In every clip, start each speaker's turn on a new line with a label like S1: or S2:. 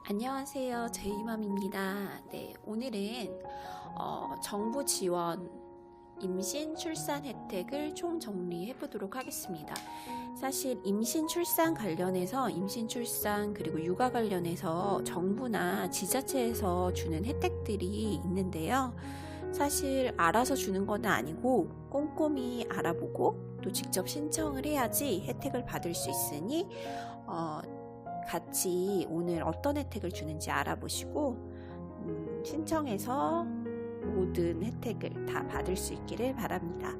S1: 안녕하세요. 제이맘입니다. 네, 오늘은 정부 지원 임신 출산 혜택을 총 정리해 보도록 하겠습니다. 사실 임신 출산 관련해서 임신 출산 그리고 육아 관련해서 정부나 지자체에서 주는 혜택들이 있는데요. 사실 알아서 주는 건 아니고 꼼꼼히 알아보고 또 직접 신청을 해야지 혜택을 받을 수 있으니 같이 오늘 어떤 혜택을 주는지 알아보시고 신청해서 모든 혜택을 다 받을 수 있기를 바랍니다.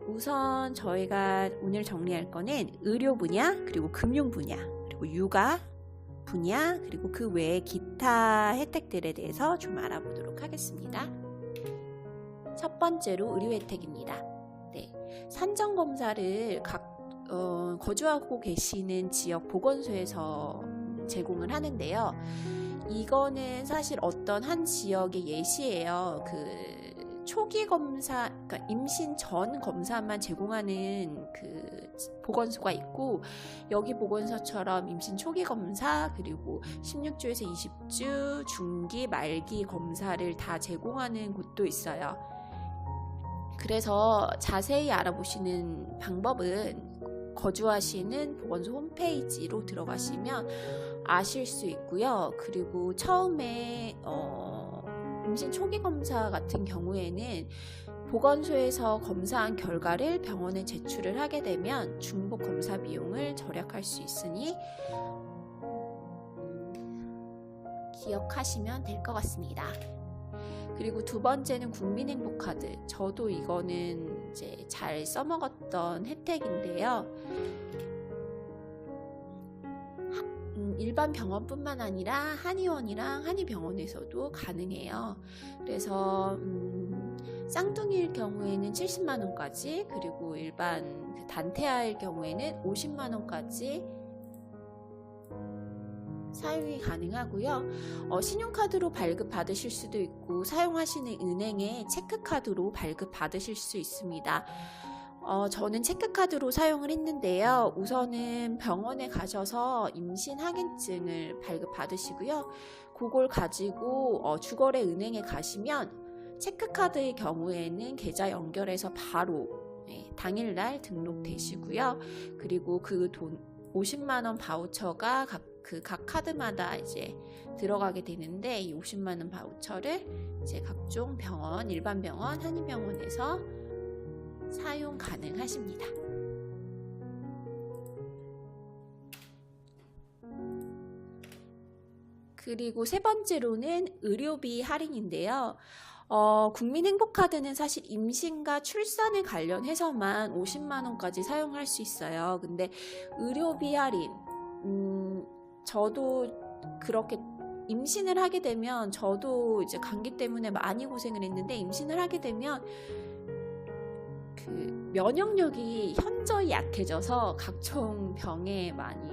S1: 우선 저희가 오늘 정리할 거는 의료 분야, 그리고 금융 분야, 그리고 육아 분야, 그리고 그 외에 기타 혜택들에 대해서 좀 알아보도록 하겠습니다. 첫 번째로 의료 혜택입니다. 네, 산정 검사를 거주하고 계시는 지역 보건소에서 제공을 하는데요. 이거는 사실 어떤 한 지역의 예시예요. 그 초기 검사, 그러니까 임신 전 검사만 제공하는 그 보건소가 있고, 여기 보건소처럼 임신 초기 검사, 그리고 16주에서 20주, 중기, 말기 검사를 다 제공하는 곳도 있어요. 그래서 자세히 알아보시는 방법은 거주하시는 보건소 홈페이지로 들어가시면 아실 수 있고요. 그리고 처음에 임신 초기 검사 같은 경우에는 보건소에서 검사한 결과를 병원에 제출을 하게 되면 중복 검사 비용을 절약할 수 있으니 기억하시면 될 것 같습니다. 그리고 두 번째는 국민행복카드. 저도 이거는 이제 잘 써먹었던 혜택인데요. 일반 병원뿐만 아니라 한의원이랑 한의병원에서도 가능해요. 그래서 쌍둥이일 경우에는 70만 원까지, 그리고 일반 단태아일 경우에는 50만 원까지 사용이 가능하고요. 신용카드로 발급 받으실 수도 있고 사용하시는 은행에 체크카드로 발급 받으실 수 있습니다. 저는 체크카드로 사용을 했는데요. 우선은 병원에 가셔서 임신 확인증을 발급 받으시고요. 그걸 가지고 주거래 은행에 가시면 체크카드의 경우에는 계좌 연결해서 바로 당일날 등록되시고요. 그리고 그 돈 50만 원 바우처가 각 카드마다 이제 들어가게 되는데, 이 50만 원 바우처를 이제 각종 병원, 일반 병원, 한의병원에서 사용 가능하십니다. 그리고 세 번째로는 의료비 할인인데요. 국민행복카드는 사실 임신과 출산에 관련해서만 50만 원까지 사용할 수 있어요. 근데 의료비 할인, 저도 그렇게 임신을 하게 되면, 저도 이제 감기 때문에 많이 고생을 했는데, 임신을 하게 되면 그 면역력이 현저히 약해져서 각종 병에 많이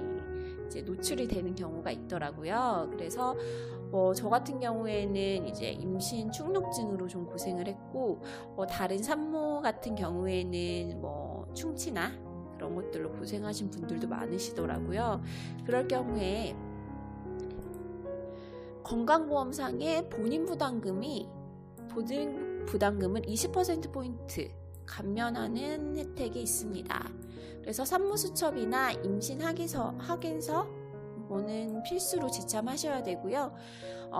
S1: 이제 노출이 되는 경우가 있더라고요. 그래서 저 같은 경우에는 이제 임신 축농증으로 좀 고생을 했고, 다른 산모 같은 경우에는 충치나 그런 것들로 고생하신 분들도 많으시더라고요. 그럴 경우에 건강보험상의 본인 부담금을 20%포인트 감면하는 혜택이 있습니다. 그래서 산모수첩이나 임신 확인서는 필수로 지참하셔야 되고요.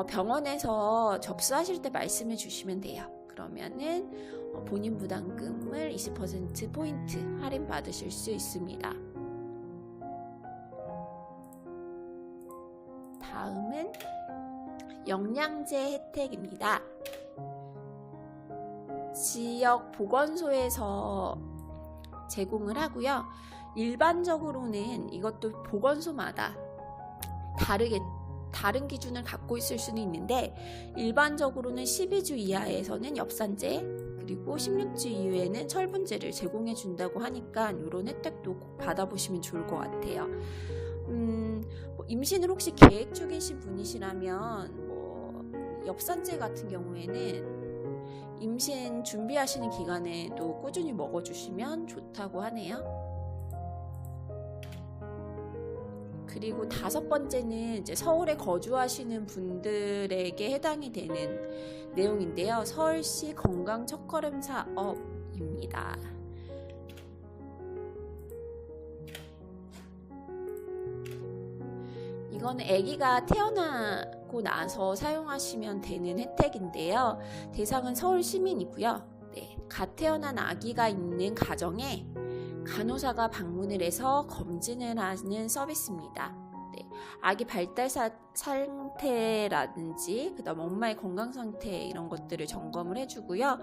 S1: 병원에서 접수하실 때 말씀해 주시면 돼요. 그러면은 본인 부담금을 20%포인트 할인 받으실 수 있습니다. 다음은 영양제 혜택입니다. 지역 보건소에서 제공을 하고요. 일반적으로는 이것도 보건소마다 다른 기준을 갖고 있을 수는 있는데, 일반적으로는 12주 이하에서는 엽산제, 그리고 16주 이후에는 철분제를 제공해 준다고 하니까 이런 혜택도 꼭 받아보시면 좋을 것 같아요. 임신을 혹시 계획 중이신 분이시라면 엽산제 같은 경우에는 임신 준비하시는 기간에도 꾸준히 먹어주시면 좋다고 하네요. 그리고 5번째는 이제 서울에 거주하시는 분들에게 해당이 되는 내용인데요. 서울시 건강 첫걸음 사업입니다. 이거는 아기가 태어나고 나서 사용하시면 되는 혜택인데요. 대상은 서울 시민이고요. 네, 갓 태어난 아기가 있는 가정에 간호사가 방문을 해서 검진을 하는 서비스입니다. 네, 아기 발달 상태라든지 그다음 엄마의 건강 상태 이런 것들을 점검을 해주고요.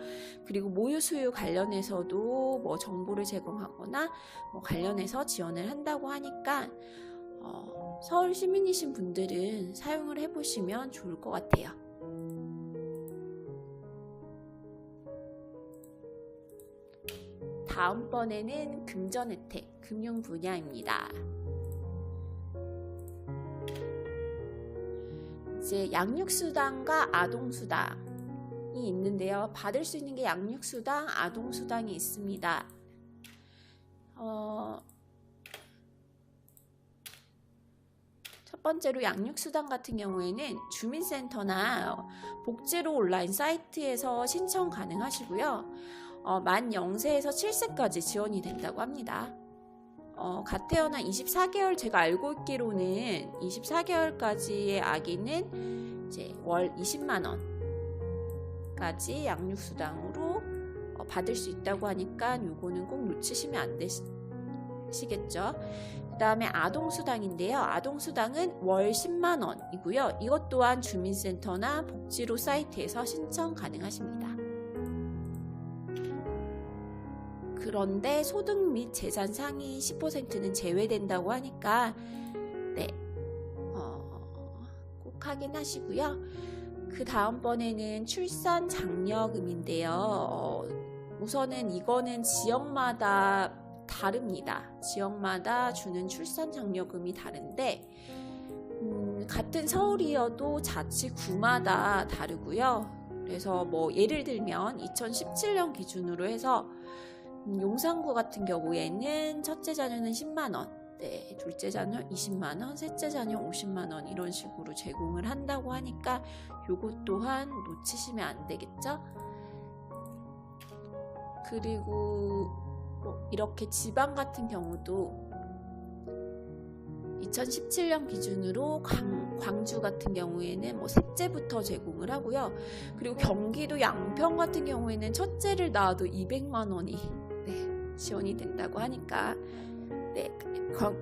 S1: 그리고 모유 수유 관련해서도 뭐 정보를 제공하거나 뭐 관련해서 지원을 한다고 하니까 서울 시민이신 분들은 사용을 해보시면 좋을 것 같아요. 다음번에는 금전 혜택, 금융 분야입니다. 이제 양육수당과 아동수당이 있는데요. 받을 수 있는 게 양육수당, 아동수당이 있습니다. 첫 번째로 양육수당 같은 경우에는 주민센터나 복지로 온라인 사이트에서 신청 가능하시고요. 만 0세에서 7세까지 지원이 된다고 합니다. 갓 태어난 24개월 제가 알고 있기로는 24개월까지의 아기는 이제 월 20만 원까지 양육수당으로 받을 수 있다고 하니까 요거는 꼭 놓치시면 안 되시겠죠. 그 다음에 아동수당인데요. 아동수당은 월 10만 원이고요. 이것 또한 주민센터나 복지로 사이트에서 신청 가능하십니다. 그런데 소득 및 재산 상위 10%는 제외된다고 하니까 네, 꼭 확인하시고요. 그 다음번에는 출산 장려금인데요. 우선은 이거는 지역마다 다릅니다. 지역마다 주는 출산 장려금이 다른데 같은 서울이어도 자치구마다 다르고요. 그래서 뭐 예를 들면 2017년 기준으로 해서 용산구 같은 경우에는 첫째 자녀는 10만원, 네, 둘째 자녀 20만원, 셋째 자녀 50만원 이런 식으로 제공을 한다고 하니까 요것 또한 놓치시면 안 되겠죠? 그리고 뭐 이렇게 지방 같은 경우도 2017년 기준으로 광주 같은 경우에는 뭐 셋째부터 제공을 하고요. 그리고 경기도 양평 같은 경우에는 첫째를 낳아도 200만 원이 지원이 된다고 하니까 네,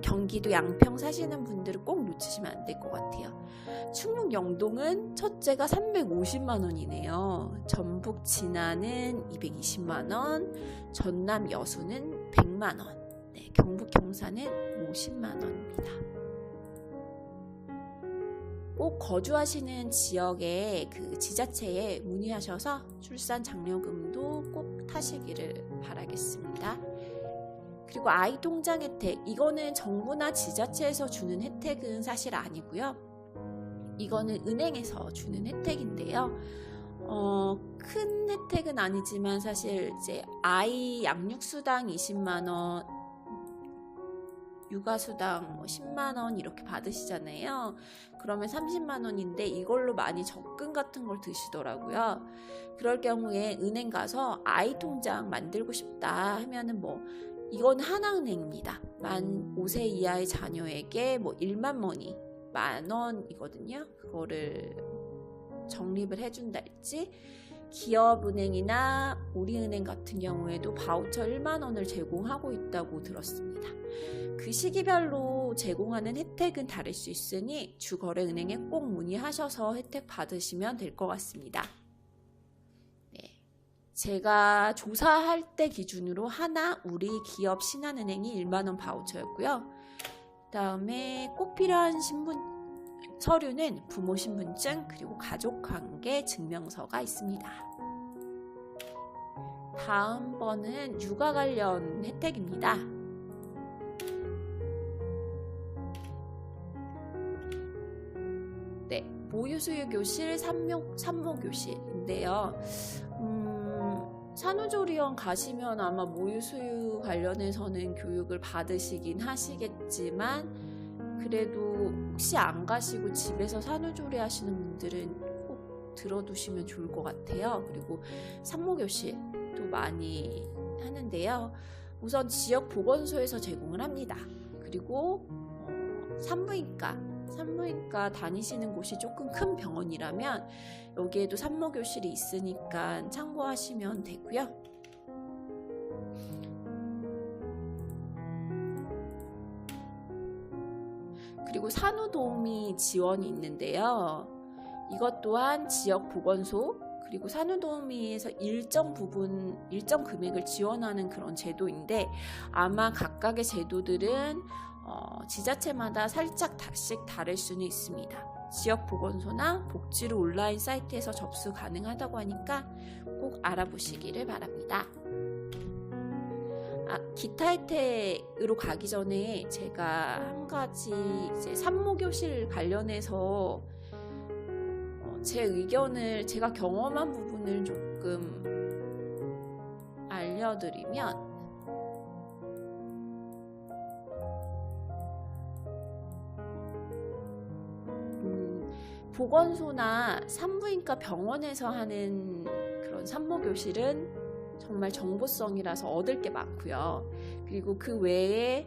S1: 경기도 양평 사시는 분들은 꼭 놓치시면 안 될 것 같아요. 충북 영동은 첫째가 350만 원이네요. 전북 진안은 220만 원, 전남 여수는 100만 원, 네, 경북 경산은 50만 원입니다. 꼭 거주하시는 지역의 그 지자체에 문의하셔서 출산 장려금도 꼭 타시기를 바라겠습니다. 그리고 아이 통장 혜택, 이거는 정부나 지자체에서 주는 혜택은 사실 아니고요. 이거는 은행에서 주는 혜택인데요. 큰 혜택은 아니지만 사실 이제 아이 양육수당 20만 원, 육아수당 10만 원 이렇게 받으시잖아요. 그러면 30만 원인데 이걸로 많이 적금 같은 걸 드시더라고요. 그럴 경우에 은행 가서 아이 통장 만들고 싶다 하면은 뭐 이건 하나은행입니다. 만 5세 이하의 자녀에게 뭐 1만 머니 만 원이거든요. 그거를 적립을 해준달지, 기업은행이나 우리은행 같은 경우에도 바우처 1만 원을 제공하고 있다고 들었습니다. 그 시기별로 제공하는 혜택은 다를 수 있으니 주거래은행에 꼭 문의하셔서 혜택 받으시면 될 것 같습니다. 네, 제가 조사할 때 기준으로 하나 우리 기업 신한은행이 1만 원 바우처였고요. 그다음에 꼭 필요한 서류는 부모 신분증 그리고 가족관계 증명서가 있습니다. 다음번은 육아 관련 혜택입니다. 네, 모유수유교실, 산모교실인데요. 산후조리원 가시면 아마 모유수유 관련해서는 교육을 받으시긴 하시겠지만 그래도 혹시 안 가시고 집에서 산후조리 하시는 분들은 꼭 들어두시면 좋을 것 같아요. 그리고 산모교실도 많이 하는데요. 우선 지역 보건소에서 제공을 합니다. 그리고 산부인과 다니시는 곳이 조금 큰 병원이라면 여기에도 산모교실이 있으니까 참고하시면 되고요. 그리고 산후도우미 지원이 있는데요. 이것 또한 지역 보건소 그리고 산후도우미에서 일정 금액을 지원하는 그런 제도인데 아마 각각의 제도들은 지자체마다 살짝씩 다를 수는 있습니다. 지역 보건소나 복지로 온라인 사이트에서 접수 가능하다고 하니까 꼭 알아보시기를 바랍니다. 기타 혜택으로 가기 전에 제가 한 가지 이제 산모교실 관련해서 제 의견을 제가 경험한 부분을 조금 알려드리면 보건소나 산부인과 병원에서 하는 그런 산모교실은 정말 정보성이라서 얻을 게 많고요. 그리고 그 외에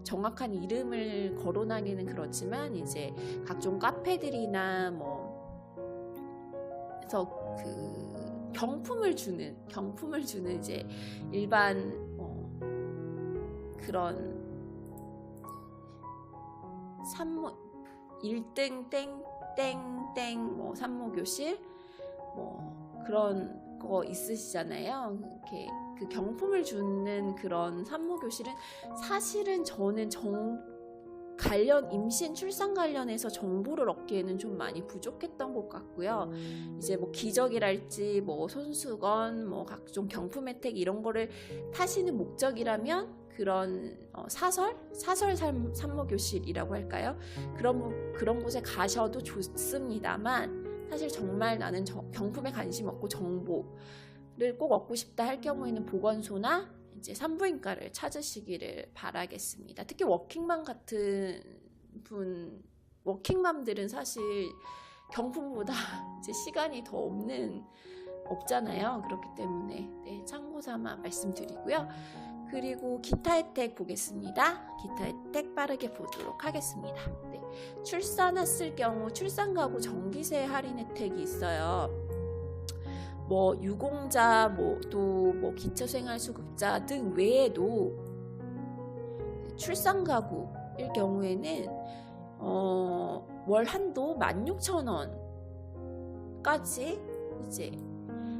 S1: 정확한 이름을 거론하기는 그렇지만 이제 각종 카페들이나 그래서 그 경품을 주는 이제 일반 그런 산모 1등 땡땡땡 산모교실 그런 거 있으시잖아요. 이렇게 그 경품을 주는 그런 산모교실은 사실은 저는 임신 출산 관련해서 정보를 얻기에는 좀 많이 부족했던 것 같고요. 이제 기저귀랄지 손수건 각종 경품 혜택 이런 거를 타시는 목적이라면 그런 사설 산모교실이라고 할까요? 그런 곳에 가셔도 좋습니다만 사실 정말 나는 경품에 관심 없고 정보를 꼭 얻고 싶다 할 경우에는 보건소나 이제 산부인과를 찾으시기를 바라겠습니다. 특히 워킹맘들은 사실 경품보다 이제 시간이 더 없잖아요. 그렇기 때문에 참고 삼아 말씀드리고요. 그리고 기타 혜택 보겠습니다. 기타 혜택 빠르게 보도록 하겠습니다. 출산했을 경우 출산가구 정기세 할인 혜택이 있어요. 유공자, 또 기초생활수급자 등 외에도 출산가구일 경우에는 월 한도 16,000원까지 이제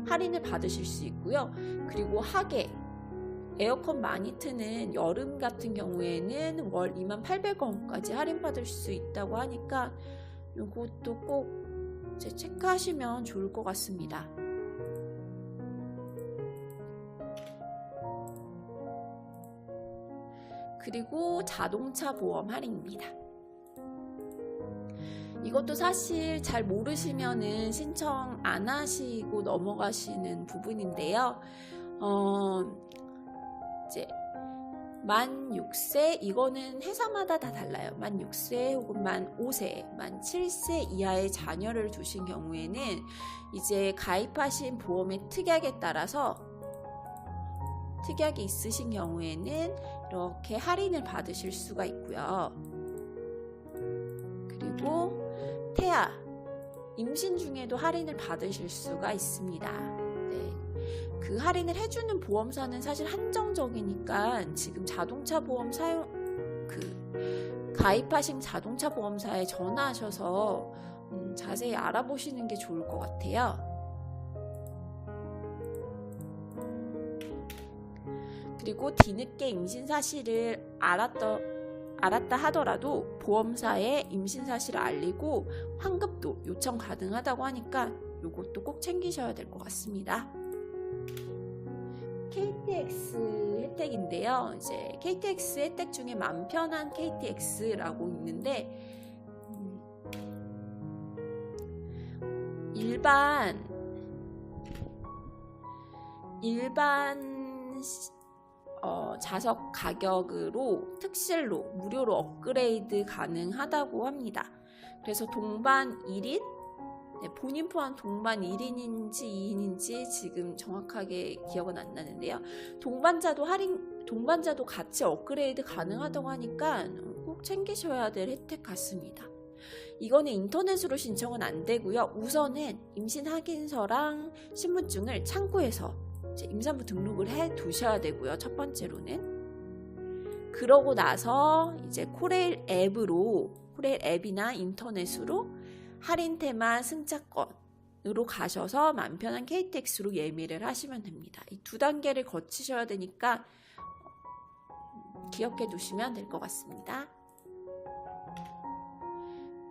S1: 할인을 받으실 수 있고요. 그리고 하계 에어컨 많이 트는 여름 같은 경우에는 월 28,000원까지 할인받을 수 있다고 하니까 이것도 꼭 체크하시면 좋을 것 같습니다. 그리고 자동차 보험 할인입니다. 이것도 사실 잘 모르시면은 신청 안 하시고 넘어가시는 부분인데요. 이제 만 6세 이거는 회사마다 다 달라요. 만 6세 혹은 만 5세, 만 7세 이하의 자녀를 두신 경우에는 이제 가입하신 보험의 특약에 따라서 특약이 있으신 경우에는 이렇게 할인을 받으실 수가 있고요. 그리고 태아, 임신 중에도 할인을 받으실 수가 있습니다. 그 할인을 해주는 보험사는 사실 한정적이니까 지금 자동차 보험 가입하신 자동차 보험사에 전화하셔서 자세히 알아보시는 게 좋을 것 같아요. 그리고 뒤늦게 임신 사실을 알았다 하더라도 보험사에 임신 사실을 알리고 환급도 요청 가능하다고 하니까 이것도 꼭 챙기셔야 될 것 같습니다. KTX 혜택인데요. 이제 KTX 혜택 중에 맘 편한 KTX라고 있는데 일반 자석 가격으로 특실로 무료로 업그레이드 가능하다고 합니다. 그래서 동반 1인, 본인 포함 동반 1인인지 2인인지 지금 정확하게 기억은 안 나는데요. 동반자도 같이 업그레이드 가능하다고 하니까 꼭 챙기셔야 될 혜택 같습니다. 이거는 인터넷으로 신청은 안 되고요. 우선은 임신 확인서랑 신분증을 창구에서 이제 임산부 등록을 해 두셔야 되고요. 첫 번째로는. 그러고 나서 이제 코레일 앱이나 인터넷으로 할인 테마 승차권으로 가셔서 마음 편한 KTX로 예매를 하시면 됩니다. 이 두 단계를 거치셔야 되니까 기억해 두시면 될 것 같습니다.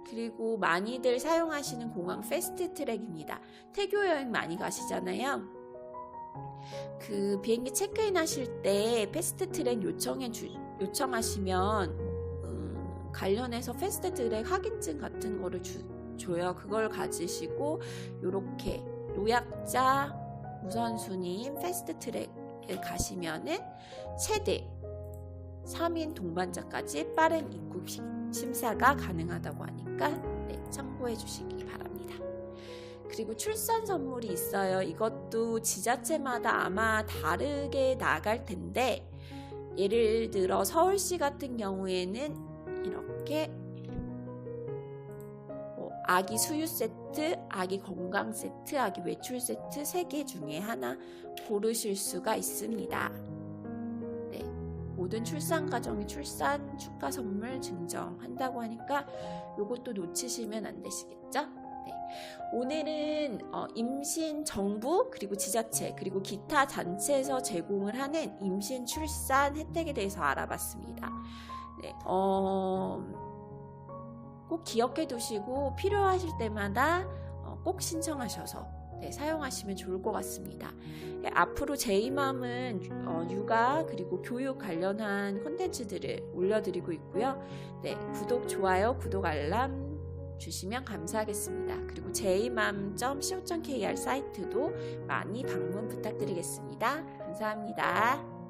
S1: 그리고 많이들 사용하시는 공항 패스트트랙입니다. 태교 여행 많이 가시잖아요. 그 비행기 체크인 하실 때 패스트트랙 요청하시면 관련해서 패스트트랙 확인증 같은 거를 줘요. 그걸 가지시고 이렇게 노약자 우선순위인 패스트트랙에 가시면은 최대 3인 동반자까지 빠른 입국 심사가 가능하다고 하니까 참고해 주시기 바랍니다. 그리고 출산 선물이 있어요. 이것도 지자체마다 아마 다르게 나갈 텐데, 예를 들어 서울시 같은 경우에는 이렇게 아기 수유 세트, 아기 건강 세트, 아기 외출 세트 3개 중에 하나 고르실 수가 있습니다. 모든 출산 가정이 출산 축하 선물 증정한다고 하니까 이것도 놓치시면 안 되시겠죠? 오늘은 임신 정부 그리고 지자체 그리고 기타 단체에서 제공을 하는 임신 출산 혜택에 대해서 알아봤습니다. 꼭 기억해 두시고 필요하실 때마다 꼭 신청하셔서 사용하시면 좋을 것 같습니다. 앞으로 제이맘은 육아 그리고 교육 관련한 콘텐츠들을 올려드리고 있고요. 구독, 좋아요, 구독 알람 주시면 감사하겠습니다. 그리고 제이맘.co.kr 사이트도 많이 방문 부탁드리겠습니다. 감사합니다.